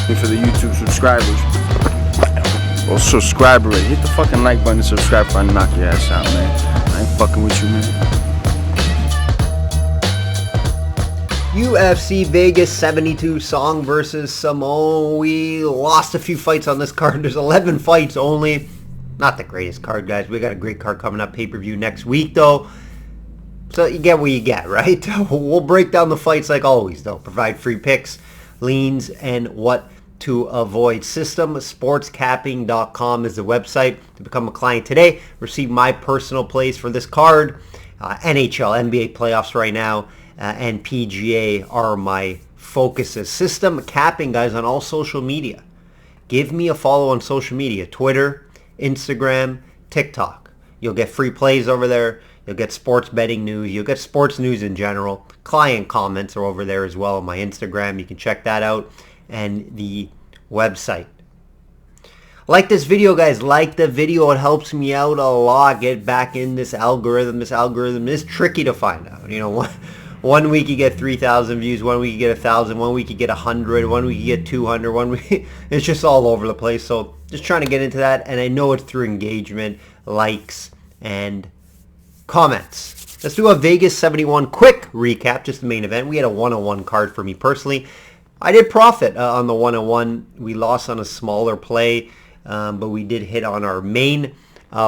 asking for the YouTube subscribers. Well, subscribe already. Hit the fucking like button and subscribe before I knock your ass out, man. I ain't fucking with you, man. UFC Vegas 72 Song versus Samoa. We lost a few fights on this card. There's 11 fights only. Not the greatest card, guys. We got a great card coming up, pay-per-view next week, though. So you get what you get, right? We'll break down the fights like always, though. Provide free picks, leans, and what to avoid. Systemsportscapping.com is the website to become a client today. Receive my personal plays for this card. NHL, NBA playoffs right now, and PGA are my focuses. System Capping, guys, on all social media. Give me a follow on social media. Twitter, Instagram, TikTok. You'll get free plays over there. You'll get sports betting news. You'll get sports news in general. Client comments are over there as well on my Instagram. You can check that out. And the website. Like this video, guys. Like the video. It helps me out a lot. Get back in this algorithm. This algorithm is tricky to find out. You know, one week you get 3,000 views. 1 week you get 1,000. 1 week you get 100. 1 week you get 200. 1 week it's just all over the place. So just trying to get into that. And I know it's through engagement, likes, and comments. Let's do a Vegas 71 quick recap, just the main event. We had a 101 card for me personally. I did profit on the 101. We lost on a smaller play, but we did hit on our main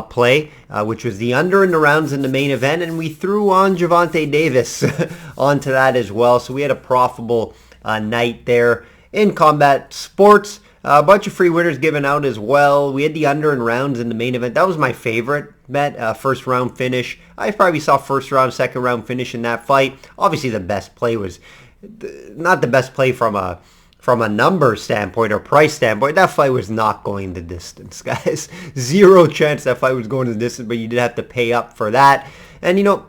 play, which was the under in the rounds in the main event, and we threw on Gervonta Davis onto that as well. So we had a profitable night there in combat sports. A bunch of free winners given out as well. We had the under in rounds in the main event. That was my favorite bet. First round finish. I probably saw first round, second round finish in that fight. Obviously, the best play was not the best play from a number standpoint or price standpoint. That fight was not going the distance, guys. Zero chance that fight was going the distance, but you did have to pay up for that. And, you know,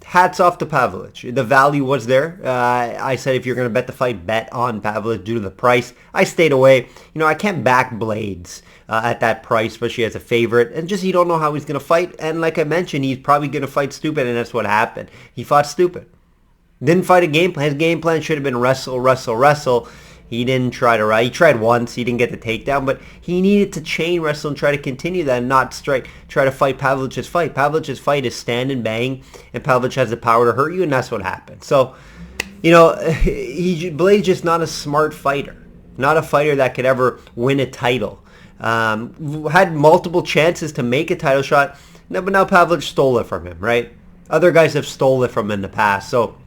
hats off to Pavlich. The value was there. I said if you're going to bet the fight, bet on Pavlich due to the price. I stayed away. You know, I can't back Blades at that price, especially as a favorite. And just you don't know how he's going to fight. And like I mentioned, he's probably going to fight stupid, and that's what happened. He fought stupid. Didn't fight a game plan. His game plan should have been wrestle, wrestle, wrestle. He didn't try to ride. He tried once. He didn't get the takedown, but he needed to chain wrestle and try to continue that and not try to fight Pavlich's fight. Pavlich's fight is stand and bang, and Pavlich has the power to hurt you, and that's what happened. So, you know, Blade's just not a smart fighter. Not a fighter that could ever win a title. Had multiple chances to make a title shot, but now Pavlich stole it from him, right? Other guys have stole it from him in the past. So,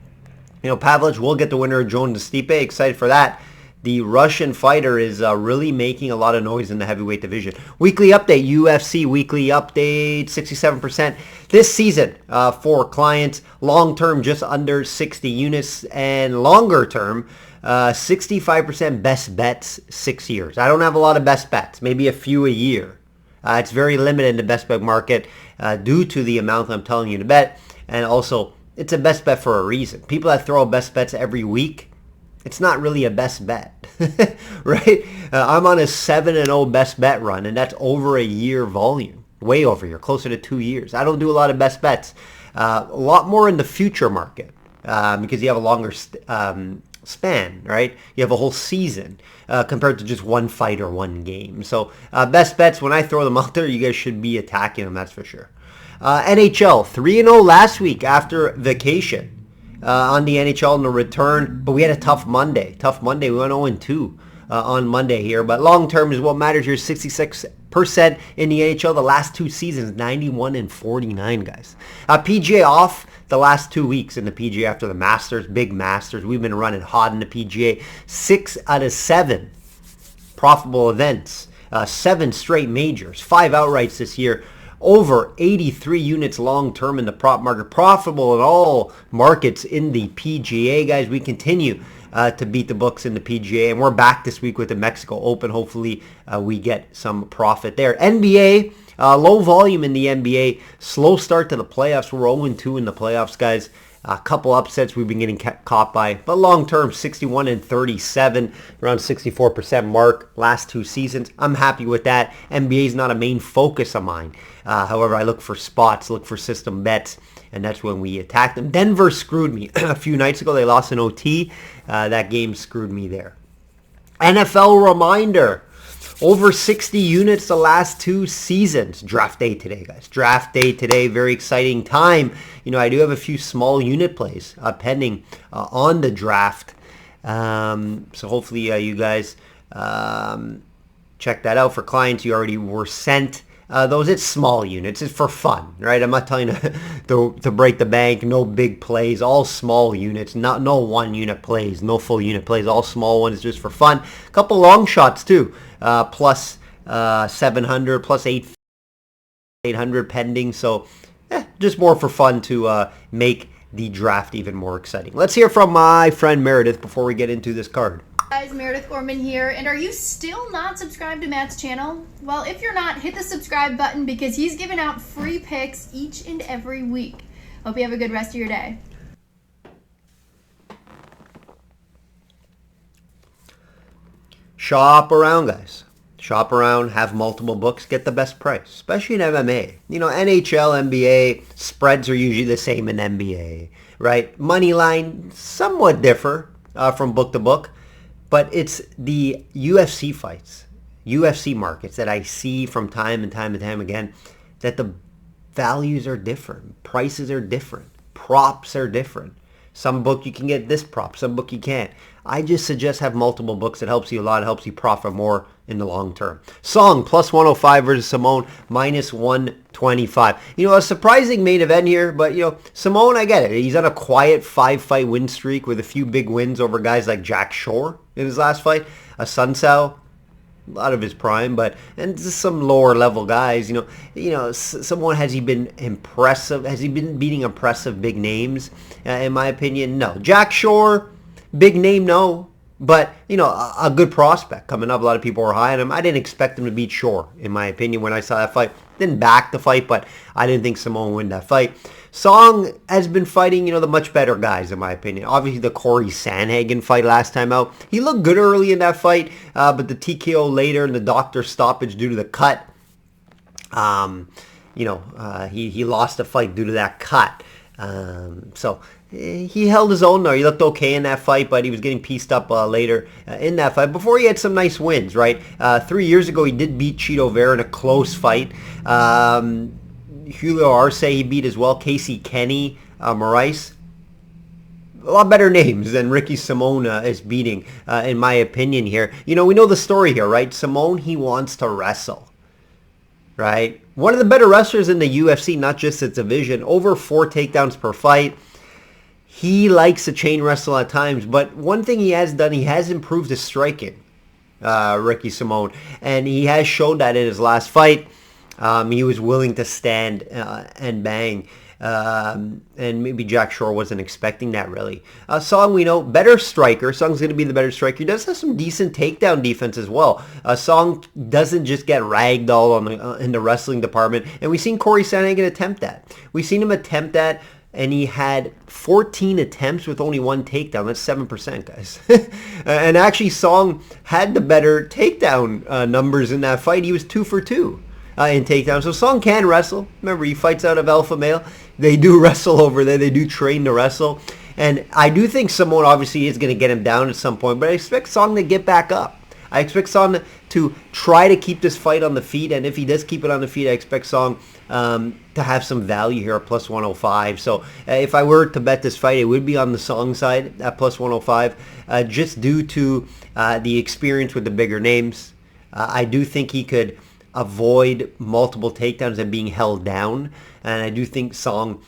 you know, Pavlich will get the winner of Jones and Stipe. Excited for that. The Russian fighter is really making a lot of noise in the heavyweight division. Weekly update, UFC weekly update, 67% this season for clients. Long term, just under 60 units. And longer term, 65% best bets, 6 years. I don't have a lot of best bets, maybe a few a year. It's very limited in the best bet market due to the amount I'm telling you to bet. And also, it's a best bet for a reason. People that throw best bets every week, it's not really a best bet, right? I'm on a 7-0 best bet run, and that's over a year volume. Way over a year, closer to 2 years. I don't do a lot of best bets. A lot more in the future market because you have a longer span, right? You have a whole season compared to just one fight or one game. So best bets, when I throw them out there, you guys should be attacking them, that's for sure. NHL, 3-0 last week after vacation. On the NHL in the return, but we had a tough Monday. We went 0-2 on Monday here, but long term is what matters here. 66% in the NHL the last 2 seasons, 91-49, guys. PGA off the last 2 weeks in the PGA after the Masters, big Masters. We've been running hot in the PGA. 6 out of 7 profitable events, 7 straight majors, 5 outrights this year. Over 83 units long-term in the prop market. Profitable in all markets in the PGA, guys. We continue to beat the books in the PGA, and we're back this week with the Mexico Open. Hopefully, we get some profit there. NBA, low volume in the NBA. Slow start to the playoffs. We're 0-2 in the playoffs, guys. A couple upsets we've been getting caught by. But long-term, 61-37, around 64% mark last 2 seasons. I'm happy with that. NBA is not a main focus of mine. However, I look for spots, look for system bets, and that's when we attack them. Denver screwed me a few nights ago. They lost in OT. That game screwed me there. NFL reminder. Over 60 units the last 2 seasons. Draft day today, guys. Draft day today. Very exciting time. I do have a few small unit plays pending on the draft. So hopefully you guys check that out. For clients, you already were sent those. It's small units. It's for fun, right? I'm not telling you to break the bank. No big plays. All small units. No 1 unit plays. No full unit plays. All small ones just for fun. A couple long shots too. Plus 700, plus 800 pending. So just more for fun to make the draft even more exciting. Let's hear from my friend Meredith before we get into this card. Guys, Meredith Gorman here, and are you still not subscribed to Matt's channel? Well, if you're not, hit the subscribe button because he's giving out free picks each and every week. Hope you have a good rest of your day. Shop around, guys. Shop around, have multiple books, get the best price, especially in MMA. NHL, NBA, spreads are usually the same in NBA, right? Money line, somewhat differ from book to book, but it's the UFC fights, UFC markets that I see from time and time again, that the values are different, prices are different, props are different. Some book you can get this prop, some book you can't. I just suggest have multiple books. It helps you a lot. It helps you profit more in the long term. Song plus 105 versus Simone minus 125. A surprising main event here, but Simone, I get it. He's on a quiet 5-fight win streak with a few big wins over guys like Jack Shore in his last fight, a Sun Tzu, a lot of his prime, and just some lower level guys. Simone, has he been impressive? Has he been beating impressive big names? In my opinion, no. Jack Shore, big name, no. But, a good prospect coming up. A lot of people were high on him. I didn't expect him to beat Shore, in my opinion, when I saw that fight. Didn't back the fight, but I didn't think Simone would win that fight. Song has been fighting, the much better guys, in my opinion. Obviously, the Corey Sandhagen fight last time out. He looked good early in that fight, but the TKO later and the doctor stoppage due to the cut, he lost the fight due to that cut. So he held his own there. He looked okay in that fight, but he was getting pieced up later in that fight. Before he had some nice wins, right? 3 years ago, he did beat Cheeto Vera in a close fight. Julio Arce he beat as well. Casey Kenny, Moraes. A lot better names than Ricky Simone is beating, in my opinion here. We know the story here, right? Simone, he wants to wrestle. Right? One of the better wrestlers in the UFC, not just its division. Over 4 takedowns per fight. He likes to chain wrestle at times, but one thing he has done, he has improved his striking, Ricky Simone, and he has shown that in his last fight. He was willing to stand and bang, and maybe Jack Shore wasn't expecting that, really. Song, we know, better striker. Song's going to be the better striker. He does have some decent takedown defense as well. Song doesn't just get ragdolled in the wrestling department, and we've seen Corey Sandhagen attempt that. We've seen him attempt that, and he had 14 attempts with only 1 takedown. That's 7%, guys. And actually, Song had the better takedown numbers in that fight. He was 2 for 2 in takedowns. So Song can wrestle. Remember, he fights out of Alpha Male. They do wrestle over there. They do train to wrestle. And I do think Simone obviously is going to get him down at some point, but I expect Song to get back up. I expect Song to try to keep this fight on the feet, and if he does keep it on the feet, I expect Song to have some value here at plus 105. So if I were to bet this fight, it would be on the Song side at plus 105, just due to the experience with the bigger names. I do think he could avoid multiple takedowns and being held down, and I do think Song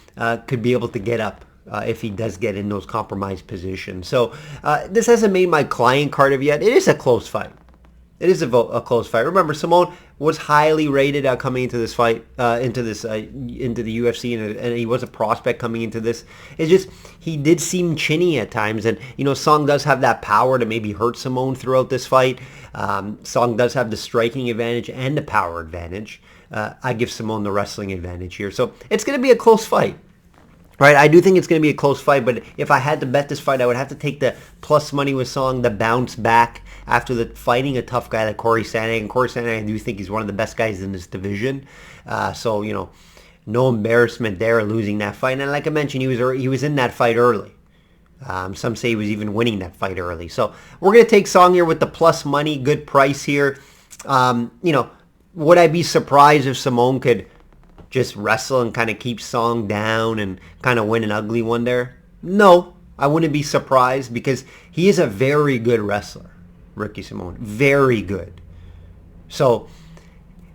could be able to get up if he does get in those compromised positions. So this hasn't made my client card of yet. It is a close fight. It is a close fight. Remember, Simone was highly rated coming into this fight, into the UFC, and he was a prospect coming into this. It's just he did seem chinny at times, and Song does have that power to maybe hurt Simone throughout this fight. Song does have the striking advantage and the power advantage. I give Simone the wrestling advantage here, so it's going to be a close fight. Right, I do think it's going to be a close fight, but if I had to bet this fight, I would have to take the plus money with Song, the bounce back after fighting a tough guy like Corey Sandhagen. Corey Sandhagen, I do think he's one of the best guys in this division. So, no embarrassment there losing that fight. And like I mentioned, he was in that fight early. Some say he was even winning that fight early. So we're going to take Song here with the plus money, good price here. Would I be surprised if Simone could just wrestle and kind of keep Song down and kind of win an ugly one there? No, I wouldn't be surprised because he is a very good wrestler, Ricky Simone. Very good. So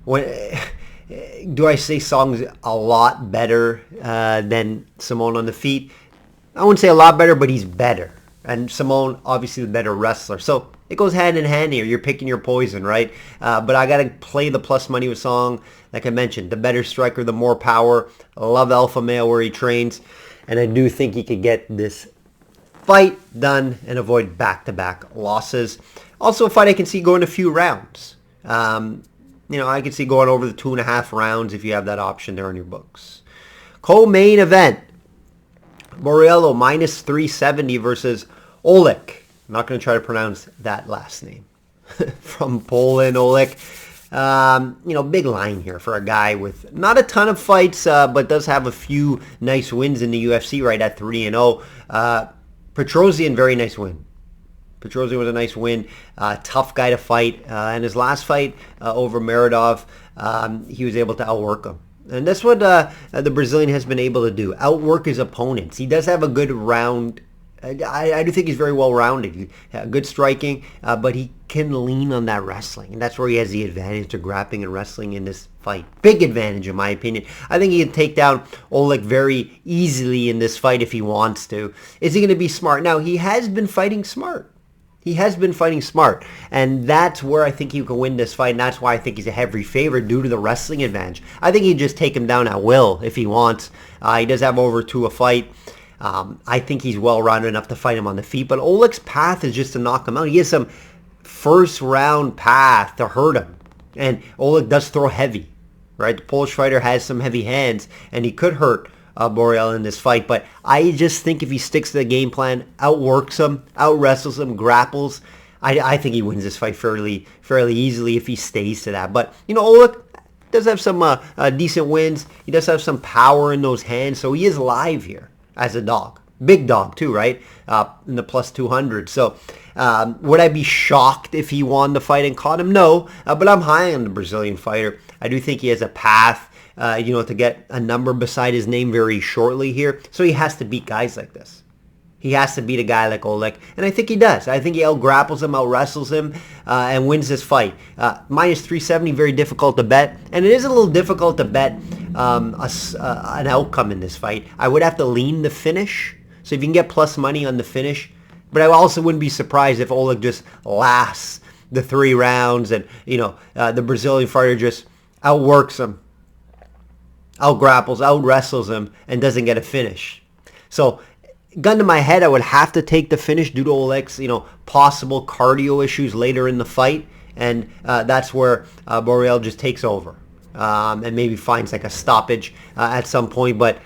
do I say Song's a lot better than Simone on the feet? I wouldn't say a lot better, but he's better. And Simone, obviously, the better wrestler. So it goes hand in hand here. You're picking your poison, right? But I got to play the plus money with Song. Like I mentioned, the better striker, the more power. I love Alpha Male where he trains. And I do think he could get this fight done and avoid back-to-back losses. Also a fight I can see going a few rounds. I can see going over the 2.5 rounds if you have that option there on your books. Co-main event. Borriello minus 370 versus Oleg. I'm not going to try to pronounce that last name. From Poland, Oleg. Big line here for a guy with not a ton of fights, but does have a few nice wins in the UFC right at 3-0. Petrosian, very nice win. Petrosian was a nice win. Tough guy to fight. And his last fight over Meredov, he was able to outwork him. And that's what the Brazilian has been able to do. Outwork his opponents. He does have a good round. I do think he's very well-rounded. Good striking, but he can lean on that wrestling. And that's where he has the advantage to grappling and wrestling in this fight. Big advantage, in my opinion. I think he can take down Oleg very easily in this fight if he wants to. Is he going to be smart? Now, he has been fighting smart. And that's where I think he can win this fight, and that's why I think he's a heavy favorite due to the wrestling advantage. I think he'd just take him down at will if he wants. He does have over 2 a fight. I think he's well-rounded enough to fight him on the feet, but Oleg's path is just to knock him out. He has some first-round path to hurt him, and Oleg does throw heavy, right? The Polish fighter has some heavy hands, and he could hurt Borriello in this fight, but I just think if he sticks to the game plan, outworks him, out-wrestles him, grapples, I think he wins this fight fairly easily if he stays to that. But, Oleg does have some decent wins. He does have some power in those hands, so he is live here as a dog. Big dog, too, right? In the plus 200. So would I be shocked if he won the fight and caught him? No, but I'm high on the Brazilian fighter. I do think he has a path to get a number beside his name very shortly here. So he has to beat guys like this. He has to beat a guy like Oleg, and I think he does. I think he out-grapples him, out-wrestles him, and wins this fight. Minus 370, very difficult to bet, and it is a little difficult to bet an outcome in this fight. I would have to lean the finish, so if you can get plus money on the finish, but I also wouldn't be surprised if Oleg just lasts the 3 rounds, and the Brazilian fighter just outworks him, out-grapples, out-wrestles him, and doesn't get a finish. So, gun to my head, I would have to take the finish due to Oleg's, possible cardio issues later in the fight, and that's where Borriello just takes over and maybe finds like a stoppage at some point. But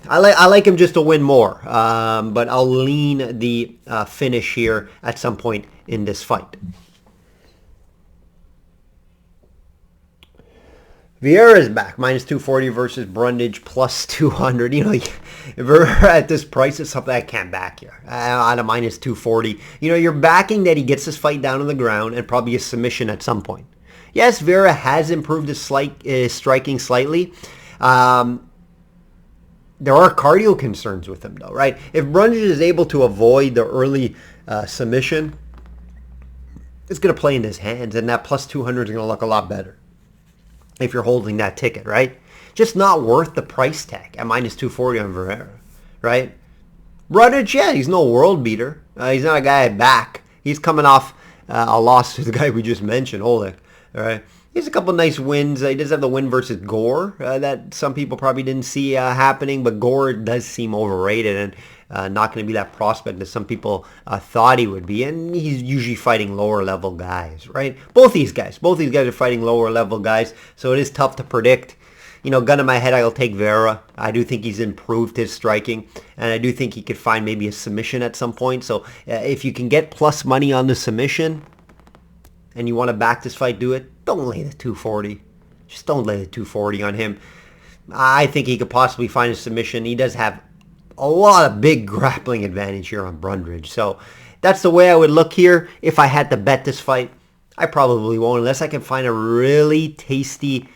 I like him just to win more, but I'll lean the finish here at some point in this fight. Vieira is back, minus 240 versus Brundage, plus 200. If we're at this price, it's something I can't back here. At a minus 240. You're backing that he gets this fight down on the ground and probably a submission at some point. Yes, Vieira has improved his striking slightly. There are cardio concerns with him, though, right? If Brundage is able to avoid the early submission, it's going to play in his hands, and that plus 200 is going to look a lot better if you're holding that ticket, right? Just not worth the price tag at minus 240 on Vieira, right? Brundage, yeah, he's no world beater. He's not a guy I back. He's coming off a loss to the guy we just mentioned, Oleg, all right? He has a couple nice wins. He does have the win versus Gore that some people probably didn't see happening, but Gore does seem overrated and not going to be that prospect that some people thought he would be. And he's usually fighting lower level guys, right? Both these guys are fighting lower level guys, so it is tough to predict. Gun to my head, I'll take Vieira. I do think he's improved his striking, and I do think he could find maybe a submission at some point. So if you can get plus money on the submission and you want to back this fight, do it. Don't lay the 240. Just don't lay the 240 on him. I think he could possibly find a submission. He does have a lot of big grappling advantage here on Brundage. So that's the way I would look here. If I had to bet this fight, I probably won't unless I can find a really tasty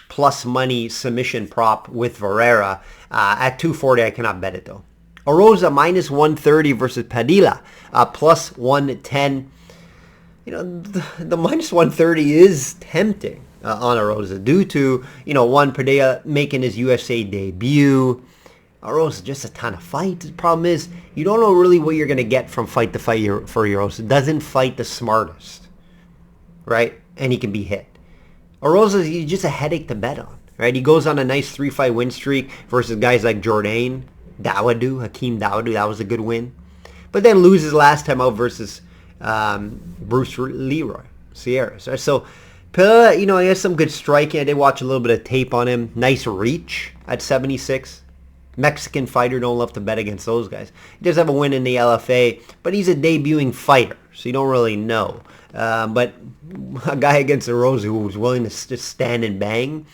plus money submission prop with Varela. At 240, I cannot bet it though. Oroza minus 130 versus Padilla, plus 110. You know, the minus 130 is tempting on Oroza due to, one, Padilla making his UFC debut. Oroza just a ton of fights. The problem is you don't know really what you're going to get from fight to fight for Oroza. Doesn't fight the smartest, right? And he can be hit. Oroza is just a headache to bet on, right? He goes on a nice 3-fight win streak versus guys like Hakeem Dawodu. That was a good win. But then loses last time out versus Bruce Leroy Sierra. So, Pilla, he has some good striking. I did watch a little bit of tape on him. Nice reach at 76. Mexican fighter, don't love to bet against those guys. He does have a win in the LFA, but he's a debuting fighter, so you don't really know. But a guy against Oroza who was willing to just stand and bang,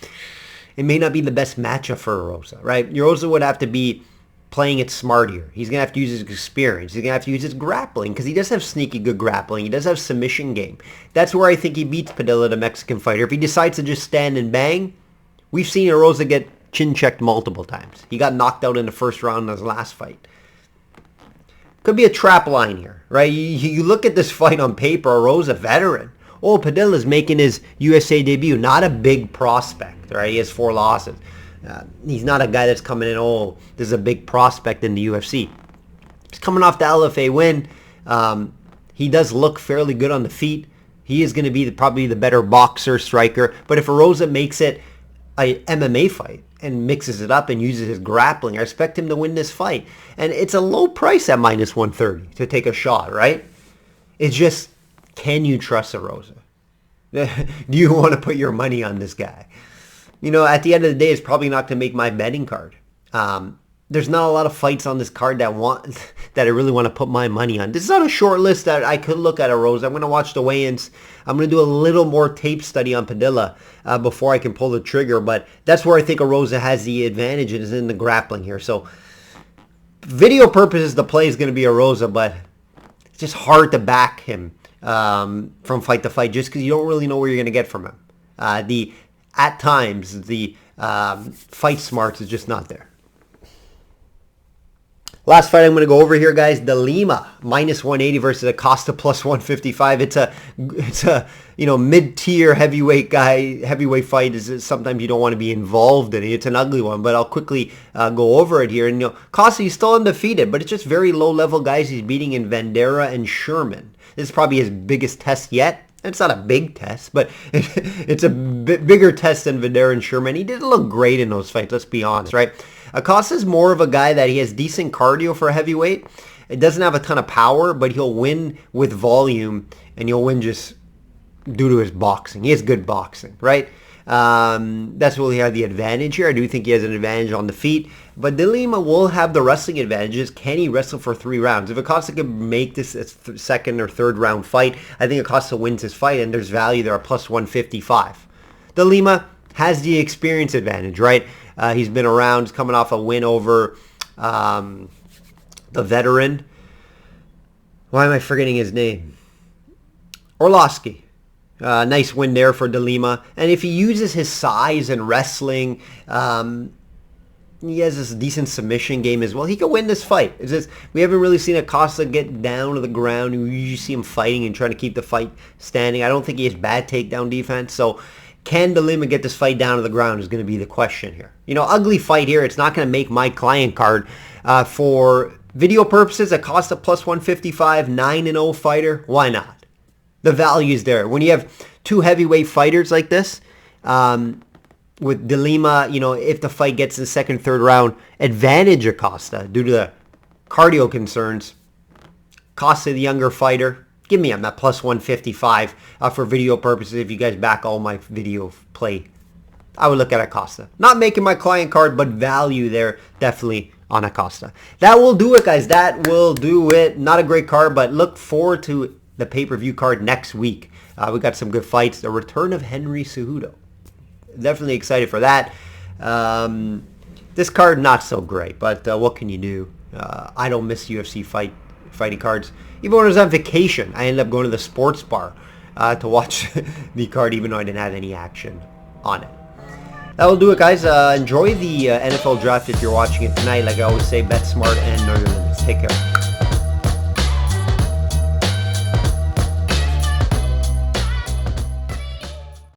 it may not be the best matchup for Oroza, right? Oroza would have to be playing it smart here. He's going to have to use his experience. He's going to have to use his grappling because he does have sneaky good grappling. He does have submission game. That's where I think he beats Padilla, the Mexican fighter. If he decides to just stand and bang, we've seen Oroza get chin-checked multiple times. He got knocked out in the first round in his last fight. Could be a trap line here, right? You look at this fight on paper, Oroza, veteran. Oh, Padilla's making his USA debut. Not a big prospect, right? He has 4 losses. He's not a guy that's coming in, this is a big prospect in the UFC. He's coming off the LFA win. He does look fairly good on the feet. He is going to be probably the better boxer, striker. But if Oroza makes it a MMA fight and mixes it up and uses his grappling, I expect him to win this fight. And it's a low price at minus 130 to take a shot, right? It's just, can you trust Oroza? Do you want to put your money on this guy? At the end of the day, it's probably not going to make my betting card. There's not a lot of fights on this card that I really want to put my money on. This is on a short list that I could look at Oroza. I'm going to watch the weigh-ins. I'm going to do a little more tape study on Padilla before I can pull the trigger. But that's where I think Oroza has the advantage, is in the grappling here. So, video purposes, the play is going to be Oroza, but it's just hard to back him from fight to fight just because you don't really know where you're going to get from him. At times, the fight smarts is just not there. Last fight I'm going to go over here, guys. De Lima minus 180 versus Acosta plus 155. It's a mid-tier heavyweight fight. Is sometimes you don't want to be involved in it. It's an ugly one, but I'll quickly go over it here. And Acosta, he's still undefeated, but it's just very low-level guys he's beating in Vandera and Sherman. This is probably his biggest test yet. It's not a big test, but it's a bigger test than Vandera and Sherman. He didn't look great in those fights, let's be honest, right? Acosta's more of a guy that he has decent cardio for a heavyweight. It doesn't have a ton of power, but he'll win with volume, and he'll win just due to his boxing. He has good boxing, right? That's where he had the advantage here. I do think he has an advantage on the feet, but De Lima will have the wrestling advantages. Can he wrestle for 3 rounds? If Acosta can make this a second or third round fight, I think Acosta wins his fight, and there's value there at plus 155. De Lima has the experience advantage, right? He's been around. He's coming off a win over the veteran. Why am I forgetting his name? Orlovsky. Nice win there for De Lima. And if he uses his size and wrestling, he has this decent submission game as well. He could win this fight. It's just, we haven't really seen Acosta get down to the ground. We usually see him fighting and trying to keep the fight standing. I don't think he has bad takedown defense. So can De Lima get this fight down to the ground is going to be the question here. Ugly fight here. It's not going to make my client card. For video purposes, Acosta plus 155, 9-0 fighter. Why not? The value is there. When you have 2 heavyweight fighters like this, with De Lima, if the fight gets in the second, third round, advantage Acosta due to the cardio concerns. Acosta, the younger fighter, give me him at plus 155 for video purposes. If you guys back all my video play, I would look at Acosta. Not making my client card, but value there definitely on Acosta. That will do it, guys. That will do it. Not a great card, but look forward to the pay-per-view card next week. We got some good fights. The return of Henry Cejudo. Definitely excited for that. This card, not so great, but what can you do? I don't miss UFC fighting cards. Even when I was on vacation, I ended up going to the sports bar to watch the card, even though I didn't have any action on it. That will do it, guys. Enjoy the NFL draft if you're watching it tonight. Like I always say, bet smart and know your limits. Take care.